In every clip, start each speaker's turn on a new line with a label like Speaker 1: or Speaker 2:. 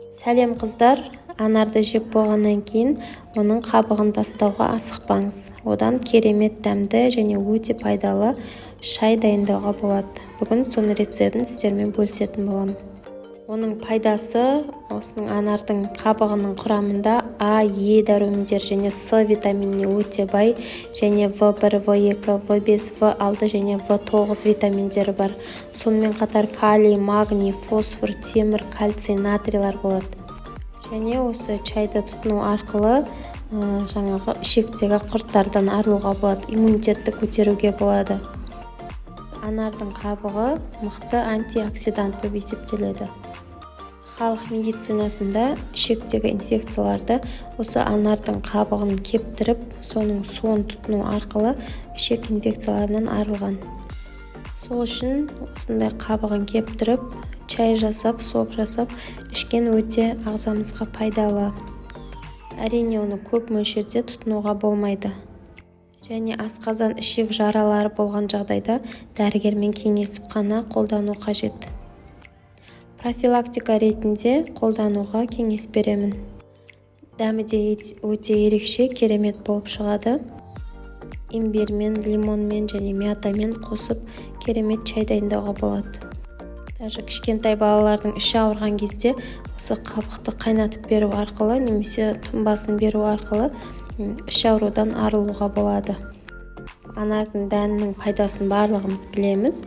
Speaker 1: Сәлем қыздар, анарды жеп болғаннан кейін оның қабығын тастауға асықпаңыз. Одан керемет дәмді және өте пайдалы шай дайындауға болады. Бүгін соның рецептін сіздермен бөлісетін боламын. Оның пайдасы осының анардың қабығының құрамында А, Е дәрумендер және С витаминіне өте бай, және В1, В2, В5, В6 және В9 витаминдері бар. Сонымен қатар калий, магний, фосфор, темір, кальций, натрийлар болады. Және осы чайды тұтыну арқылы жаңағы ішектегі құрттардан арылуға болады, иммунитетті көтеруге болады. Анардың қабығы мықты антиоксидант болып есептеледі. Халық медицинасында ішектегі инфекцияларды осы анардың қабығын кептіріп, соның суын тұтыну арқылы ішек инфекцияларынан арылған. Сол үшін осындай қабығын кептіріп, чай жасап, сок жасап, ішкен өте ағзамызға пайдалы. Әрине, оны көп мөлшерде тұтынуға болмайды. Және асқазан ішек жаралары болған жағдайда дәрігермен кеңесіп қана қолдану қажет. Профилактика ретінде қолдануға кеңес беремін. Дәмі де өте ерекше, керемет болып шығады. Имбирмен, лимонмен және мятамен қосып керемет чай дайындауға болады. Даже кішкентай балалардың іші ауырған кезде осы қабықты қайнатып беру арқылы немесе тұнбасын беру арқылы іш аурудан арылуға болады. Анардың дәнінің пайдасын барлығымыз білеміз,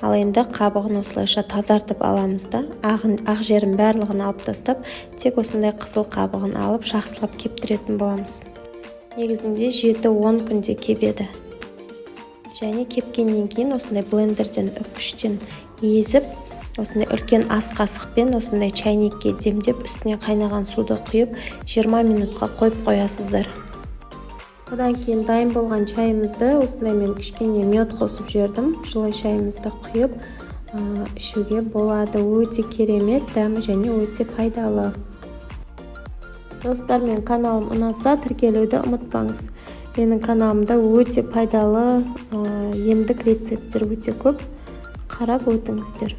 Speaker 1: ал енді қабығын осылайша тазартып аламыз да, ақ жерін барлығын алып тастап, тек осындай қызыл қабығын алып жақсылап кептіретін боламыз. Негізінде 7-10 күнде кебеді. Және кепкеннен кейін осындай блендерден үккіштен езіп, осындай үлкен ас қасықпен осындай чайникке демдеп, үстіне қайнаған суды құйып, 20 минутқа қойып қоясыздар. Одан кейін дайын болған чайымызды осындай мен кішкене мед қосып жібердім. Жылы шайымызды құйып ішуге болады. Өте керемет дәмі және өте пайдалы. Достар, мен каналым ұнаса, тіркелуді ұмытпаңыз. Менің каналымда өте пайдалы емдік рецепттер өте көп. Қарап өтіңіздер.